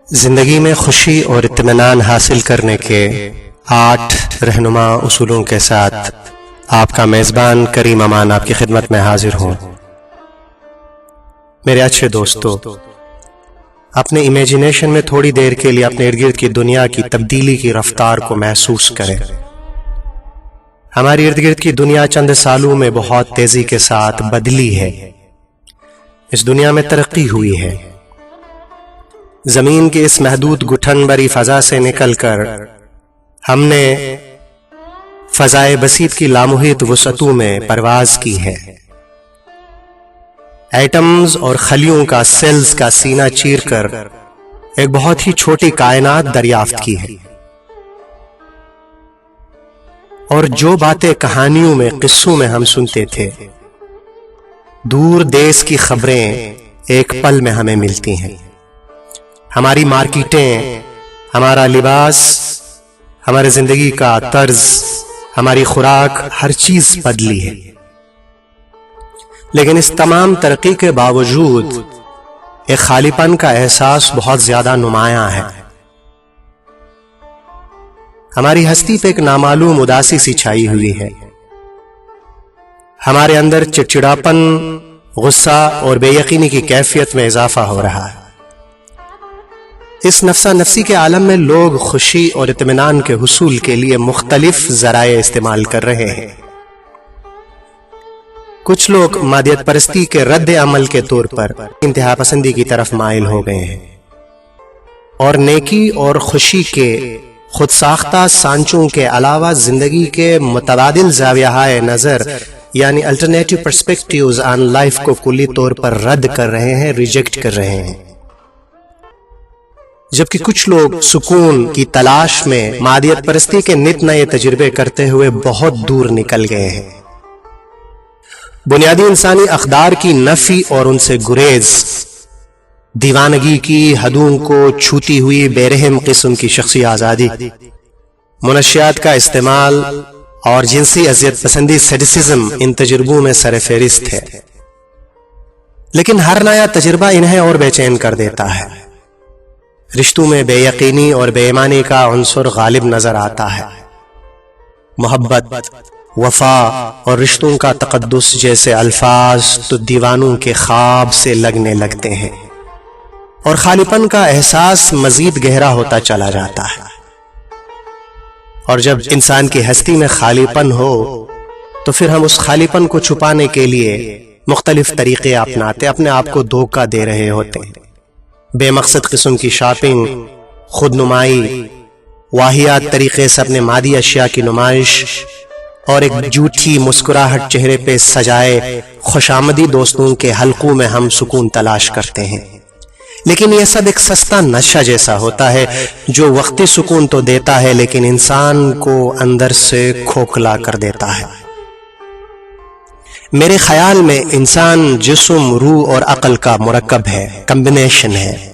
زندگی میں خوشی اور اطمینان حاصل کرنے کے 8 رہنما اصولوں کے ساتھ آپ کا میزبان کریم امان آپ کی خدمت میں حاضر ہوں۔ میرے اچھے دوستو، اپنے امیجنیشن میں تھوڑی دیر کے لیے اپنے ارد گرد کی دنیا کی تبدیلی کی رفتار کو محسوس کریں۔ ہماری ارد گرد کی دنیا چند سالوں میں بہت تیزی کے ساتھ بدلی ہے۔ اس دنیا میں ترقی ہوئی ہے۔ زمین کی اس محدود گٹھن بری فضا سے نکل کر ہم نے فضائے بسیط کی لامحیط وسعتوں میں پرواز کی ہے۔ ایٹمز اور خلیوں کا سیلز کا سینہ چیر کر ایک بہت ہی چھوٹی کائنات دریافت کی ہے، اور جو باتیں کہانیوں میں قصوں میں ہم سنتے تھے، دور دیس کی خبریں ایک پل میں ہمیں ملتی ہیں۔ ہماری مارکیٹیں، ہمارا لباس، ہمارے زندگی کا طرز، ہماری خوراک، ہر چیز بدلی ہے۔ لیکن اس تمام ترقی کے باوجود ایک خالی پن کا احساس بہت زیادہ نمایاں ہے۔ ہماری ہستی پہ ایک نامعلوم اداسی سی چھائی ہوئی ہے۔ ہمارے اندر چڑچڑاپن، غصہ اور بے یقینی کی کیفیت میں اضافہ ہو رہا ہے۔ اس نفسا نفسی کے عالم میں لوگ خوشی اور اطمینان کے حصول کے لیے مختلف ذرائع استعمال کر رہے ہیں۔ کچھ لوگ مادیت پرستی کے رد عمل کے طور پر انتہا پسندی کی طرف مائل ہو گئے ہیں، اور نیکی اور خوشی کے خود ساختہ سانچوں کے علاوہ زندگی کے متبادل زاویہ نظر یعنی الٹرنیٹیو پرسپیکٹیوز آن لائف کو کلی طور پر رد کر رہے ہیں، ریجیکٹ کر رہے ہیں۔ جبکہ کچھ لوگ سکون کی تلاش میں مادیت پرستی کے نت نئے تجربے کرتے ہوئے بہت دور نکل گئے ہیں۔ بنیادی انسانی اقدار کی نفی اور ان سے گریز، دیوانگی کی حدوں کو چھوتی ہوئی بے رحم قسم کی شخصی آزادی، منشیات کا استعمال اور جنسی اذیت پسندی سیڈیسزم ان تجربوں میں سر فہرست ہے۔ لیکن ہر نیا تجربہ انہیں اور بے چین کر دیتا ہے۔ رشتوں میں بے یقینی اور بے ایمانی کا عنصر غالب نظر آتا ہے۔ محبت، وفا اور رشتوں کا تقدس جیسے الفاظ تو دیوانوں کے خواب سے لگنے لگتے ہیں، اور خالی پن کا احساس مزید گہرا ہوتا چلا جاتا ہے۔ اور جب انسان کی ہستی میں خالی پن ہو تو پھر ہم اس خالی پن کو چھپانے کے لیے مختلف طریقے اپناتے، اپنے آپ کو دھوکہ دے رہے ہوتے ہیں۔ بے مقصد قسم کی شاپنگ، خود نمائی، واہیات طریقے سے اپنے مادی اشیاء کی نمائش، اور ایک جھوٹی مسکراہٹ چہرے پہ سجائے خوشامدی دوستوں کے حلقوں میں ہم سکون تلاش کرتے ہیں۔ لیکن یہ سب ایک سستا نشہ جیسا ہوتا ہے جو وقتی سکون تو دیتا ہے لیکن انسان کو اندر سے کھوکھلا کر دیتا ہے۔ میرے خیال میں انسان جسم، روح اور عقل کا مرکب ہے، کمبینیشن ہے۔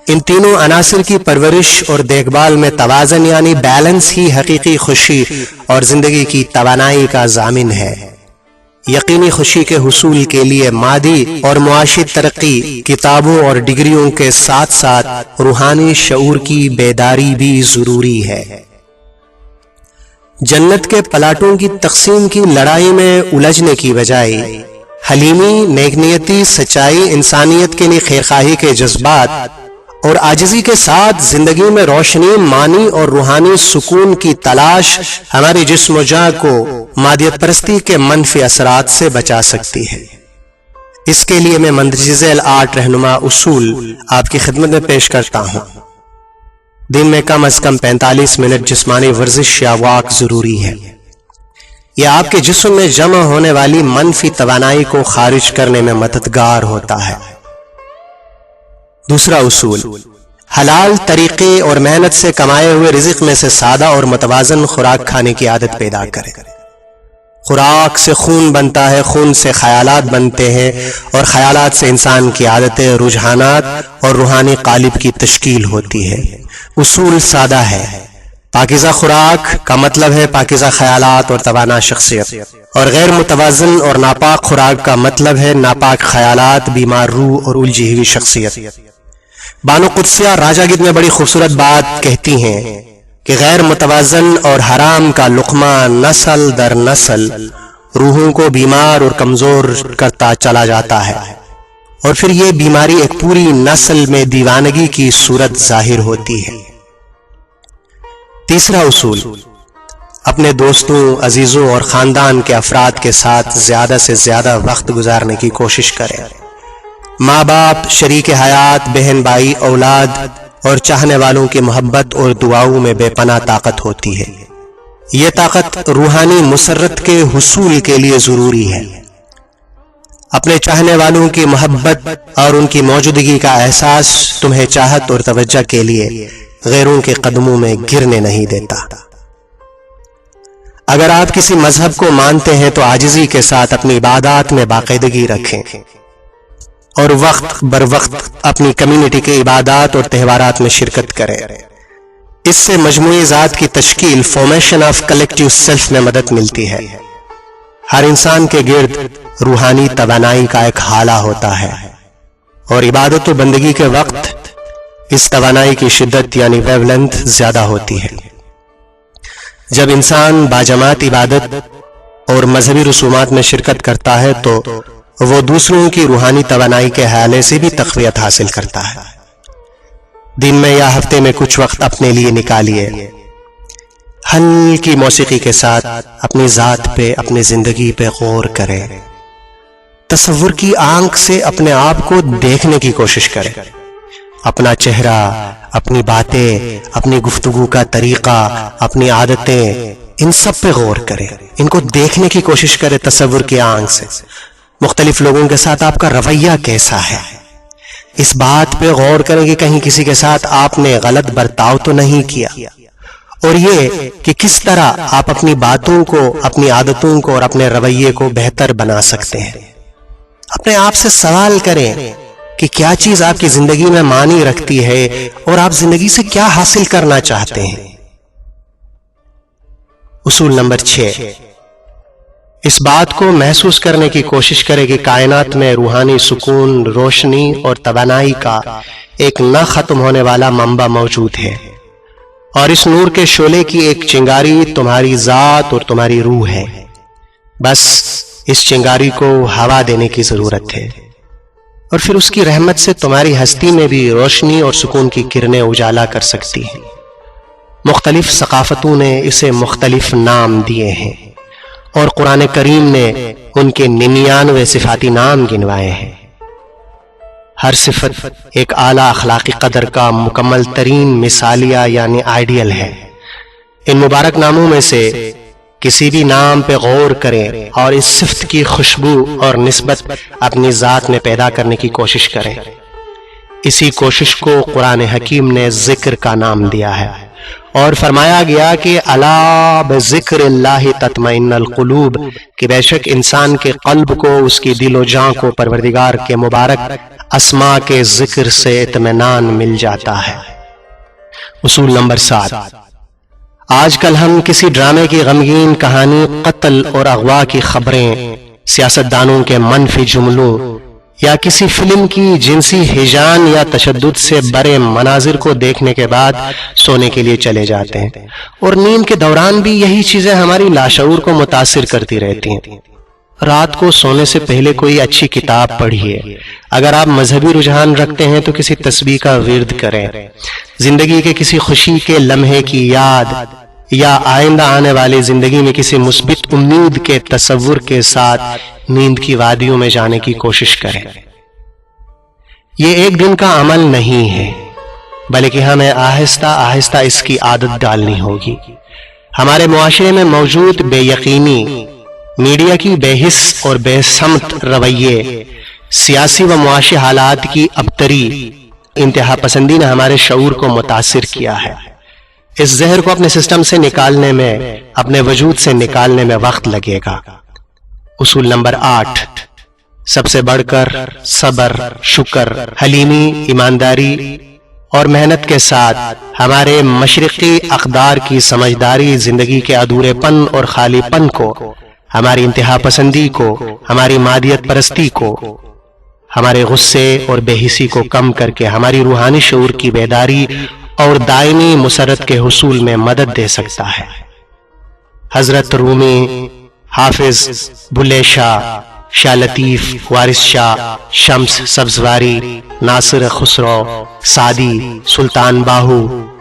ان تینوں عناصر کی پرورش اور دیکھ بھال میں توازن یعنی بیلنس ہی حقیقی خوشی اور زندگی کی توانائی کا ضامن ہے۔ یقینی خوشی کے حصول کے لیے مادی اور معاشی ترقی، کتابوں اور ڈگریوں کے ساتھ ساتھ روحانی شعور کی بیداری بھی ضروری ہے۔ جنت کے پلاٹوں کی تقسیم کی لڑائی میں الجھنے کی بجائے حلیمی، نیک نیتی، سچائی، انسانیت کے لیے خیرخواہی کے جذبات اور عاجزی کے ساتھ زندگی میں روشنی، معنی اور روحانی سکون کی تلاش ہمارے جسم و جاں کو مادیت پرستی کے منفی اثرات سے بچا سکتی ہے۔ اس کے لیے میں مندرجہ ذیل 8 رہنما اصول آپ کی خدمت میں پیش کرتا ہوں۔ دن میں کم از کم 45 منٹ جسمانی ورزش یا واک ضروری ہے۔ یہ آپ کے جسم میں جمع ہونے والی منفی توانائی کو خارج کرنے میں مددگار ہوتا ہے۔ دوسرا اصول، حلال طریقے اور محنت سے کمائے ہوئے رزق میں سے سادہ اور متوازن خوراک کھانے کی عادت پیدا کریں۔ خوراک سے خون بنتا ہے، خون سے خیالات بنتے ہیں، اور خیالات سے انسان کی عادتیں، رجحانات اور روحانی قالب کی تشکیل ہوتی ہے۔ اصول سادہ ہے۔ پاکیزہ خوراک کا مطلب ہے پاکیزہ خیالات اور توانا شخصیت، اور غیر متوازن اور ناپاک خوراک کا مطلب ہے ناپاک خیالات، بیمار روح اور الجھی ہوئی شخصیت۔ بانو قدسیہ راجہ گیت میں بڑی خوبصورت بات کہتی ہیں کہ غیر متوازن اور حرام کا لقمہ نسل در نسل روحوں کو بیمار اور کمزور کرتا چلا جاتا ہے، اور پھر یہ بیماری ایک پوری نسل میں دیوانگی کی صورت ظاہر ہوتی ہے۔ تیسرا اصول، اپنے دوستوں، عزیزوں اور خاندان کے افراد کے ساتھ زیادہ سے زیادہ وقت گزارنے کی کوشش کریں۔ ماں باپ، شریک حیات، بہن بھائی، اولاد اور چاہنے والوں کی محبت اور دعاؤں میں بے پناہ طاقت ہوتی ہے۔ یہ طاقت روحانی مسرت کے حصول کے لیے ضروری ہے۔ اپنے چاہنے والوں کی محبت اور ان کی موجودگی کا احساس تمہیں چاہت اور توجہ کے لیے غیروں کے قدموں میں گرنے نہیں دیتا۔ اگر آپ کسی مذہب کو مانتے ہیں تو عاجزی کے ساتھ اپنی عبادات میں باقاعدگی رکھیں اور وقت بر وقت اپنی کمیونٹی کے عبادات اور تہوارات میں شرکت کریں۔ اس سے مجموعی ذات کی تشکیل، فارمیشن آف کلیکٹیو سیلف میں مدد ملتی ہے۔ ہر انسان کے گرد روحانی توانائی کا ایک حالہ ہوتا ہے، اور عبادت و بندگی کے وقت اس توانائی کی شدت یعنی ویو لینتھ زیادہ ہوتی ہے۔ جب انسان باجماعت عبادت اور مذہبی رسومات میں شرکت کرتا ہے تو وہ دوسروں کی روحانی توانائی کے حوالے سے بھی تقویت حاصل کرتا ہے۔ دن میں یا ہفتے میں کچھ وقت اپنے لیے نکالیے، ہلکی موسیقی کے ساتھ اپنی ذات پہ، اپنی زندگی پہ غور کریں۔ تصور کی آنکھ سے اپنے آپ کو دیکھنے کی کوشش کریں۔ اپنا چہرہ، اپنی باتیں، اپنی گفتگو کا طریقہ، اپنی عادتیں، ان سب پہ غور کریں، ان کو دیکھنے کی کوشش کریں تصور کی آنکھ سے۔ مختلف لوگوں کے ساتھ آپ کا رویہ کیسا ہے، اس بات پہ غور کریں کہ کہیں کسی کے ساتھ آپ نے غلط برتاؤ تو نہیں کیا، اور یہ کہ کس طرح آپ اپنی باتوں کو، اپنی عادتوں کو اور اپنے رویے کو بہتر بنا سکتے ہیں۔ اپنے آپ سے سوال کریں کہ کیا چیز آپ کی زندگی میں معنی رکھتی ہے اور آپ زندگی سے کیا حاصل کرنا چاہتے ہیں۔ اصول نمبر 6، اس بات کو محسوس کرنے کی کوشش کرے کہ کائنات میں روحانی سکون، روشنی اور توانائی کا ایک نہ ختم ہونے والا منبع موجود ہے، اور اس نور کے شعلے کی ایک چنگاری تمہاری ذات اور تمہاری روح ہے۔ بس اس چنگاری کو ہوا دینے کی ضرورت ہے، اور پھر اس کی رحمت سے تمہاری ہستی میں بھی روشنی اور سکون کی کرنیں اجالا کر سکتی ہیں۔ مختلف ثقافتوں نے اسے مختلف نام دیے ہیں، اور قرآن کریم نے ان کے 99 صفاتی نام گنوائے ہیں۔ ہر صفت ایک اعلیٰ اخلاقی قدر کا مکمل ترین مثالیہ یعنی آئیڈیل ہے۔ ان مبارک ناموں میں سے کسی بھی نام پہ غور کریں اور اس صفت کی خوشبو اور نسبت اپنی ذات میں پیدا کرنے کی کوشش کریں۔ اسی کوشش کو قرآن حکیم نے ذکر کا نام دیا ہے، اور فرمایا گیا کہ الا بذکر اللہ تطمئن القلوب، کہ بے شک انسان کے قلب کو، اس کی دل و جاں کو پروردگار کے مبارک اسماء کے ذکر سے اطمینان مل جاتا ہے۔ اصول نمبر 7، آج کل ہم کسی ڈرامے کی غمگین کہانی، قتل اور اغوا کی خبریں، سیاستدانوں کے منفی جملوں یا کسی فلم کی جنسی ہیجان یا تشدد سے بڑے مناظر کو دیکھنے کے بعد سونے کے لیے چلے جاتے ہیں، اور نیند کے دوران بھی یہی چیزیں ہماری لاشعور کو متاثر کرتی رہتی ہیں۔ رات کو سونے سے پہلے کوئی اچھی کتاب پڑھیے۔ اگر آپ مذہبی رجحان رکھتے ہیں تو کسی تسبیح کا ورد کریں۔ زندگی کے کسی خوشی کے لمحے کی یاد یا آئندہ آنے والی زندگی میں کسی مثبت امید کے تصور کے ساتھ نیند کی وادیوں میں جانے کی کوشش کریں۔ یہ ایک دن کا عمل نہیں ہے، بلکہ ہمیں آہستہ آہستہ اس کی عادت ڈالنی ہوگی۔ ہمارے معاشرے میں موجود بے یقینی، میڈیا کی بے حس اور بے سمت رویے، سیاسی و معاشی حالات کی ابتری، انتہا پسندی نے ہمارے شعور کو متاثر کیا ہے۔ اس زہر کو اپنے سسٹم سے نکالنے میں، اپنے وجود سے نکالنے میں وقت لگے گا۔ اصول نمبر 8، سب سے بڑھ کر صبر، شکر، حلیمی، ایمانداری اور محنت کے ساتھ ہمارے مشرقی اقدار کی سمجھداری زندگی کے ادھورے پن اور خالی پن کو، ہماری انتہا پسندی کو، ہماری مادیت پرستی کو، ہمارے غصے اور بے حسی کو کم کر کے ہماری روحانی شعور کی بیداری اور دائمی مسرت کے حصول میں مدد دے سکتا ہے۔ حضرت رومی، حافظ بلے شاہ، شاہ لطیف، وارث شاہ، شمس سبزواری، ناصر خسرو، سعدی، سلطان باہو،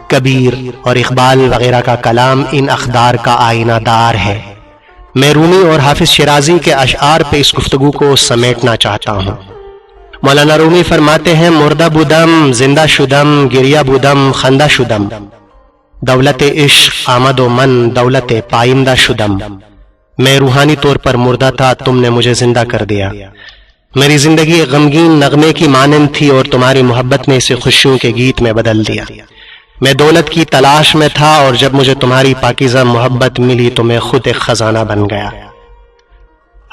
کبیر اور اقبال وغیرہ کا کلام ان اقدار کا آئینہ دار ہے۔ میں رومی اور حافظ شیرازی کے اشعار پہ اس گفتگو کو سمیٹنا چاہتا ہوں۔ مولانا رومی فرماتے ہیں، مردہ بودم زندہ شدم، گریہ بودم خندہ شدم، دولت عشق آمد و من دولت پائندہ شدم۔ میں روحانی طور پر مردہ تھا، تم نے مجھے زندہ کر دیا۔ میری زندگی غمگین نغمے کی مانند تھی اور تمہاری محبت نے اسے خوشیوں کے گیت میں بدل دیا۔ میں دولت کی تلاش میں تھا اور جب مجھے تمہاری پاکیزہ محبت ملی تو میں خود ایک خزانہ بن گیا۔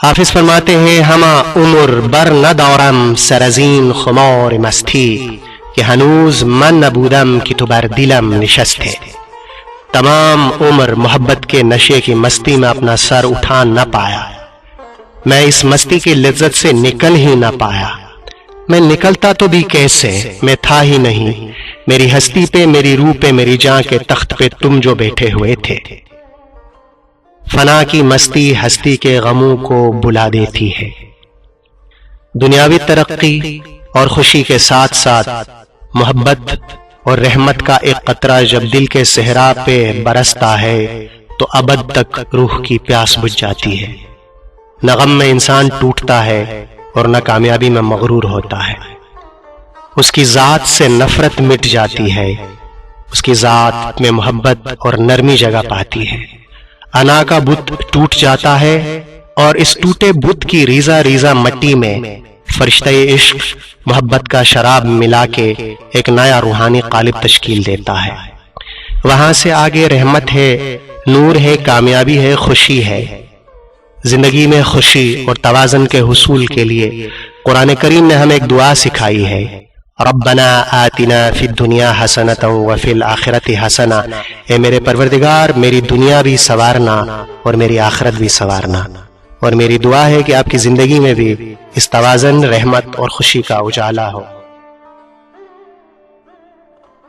حافظ فرماتے ہیں، ہما عمر بر نہ دورم سرزین خمار مستی، کہ ہنوز من نبودم کہ تو بر دلم نشستے۔ تمام عمر محبت کے نشے کی مستی میں اپنا سر اٹھا نہ پایا، میں اس مستی کی لذت سے نکل ہی نہ پایا۔ میں نکلتا تو بھی کیسے، میں تھا ہی نہیں، میری ہستی پہ، میری روح پہ، میری جان کے تخت پہ تم جو بیٹھے ہوئے تھے۔ فنا کی مستی ہستی کے غموں کو بلا دیتی ہے۔ دنیاوی ترقی اور خوشی کے ساتھ ساتھ محبت اور رحمت کا ایک قطرہ جب دل کے صحرا پہ برستا ہے تو ابد تک روح کی پیاس بجھ جاتی ہے۔ نہ غم میں انسان ٹوٹتا ہے اور نہ کامیابی میں مغرور ہوتا ہے۔ اس کی ذات سے نفرت مٹ جاتی ہے، اس کی ذات میں محبت اور نرمی جگہ پاتی ہے۔ انا کا بت ٹوٹ جاتا ہے اور اس ٹوٹے بت کی ریزہ ریزہ مٹی میں فرشتہ عشق محبت کا شراب ملا کے ایک نیا روحانی قالب تشکیل دیتا ہے۔ وہاں سے آگے رحمت ہے، نور ہے، کامیابی ہے، خوشی ہے۔ زندگی میں خوشی اور توازن کے حصول کے لیے قرآن کریم نے ہمیں ایک دعا سکھائی ہے، ربنا آتنا فی الدنیا حسنۃ وفی الآخرۃ حسنہ۔ اے میرے پروردگار، میری دنیا بھی سنوارنا اور میری آخرت بھی سنوارنا۔ اور میری دعا ہے کہ آپ کی زندگی میں بھی اس توازن، رحمت اور خوشی کا اجالا ہو۔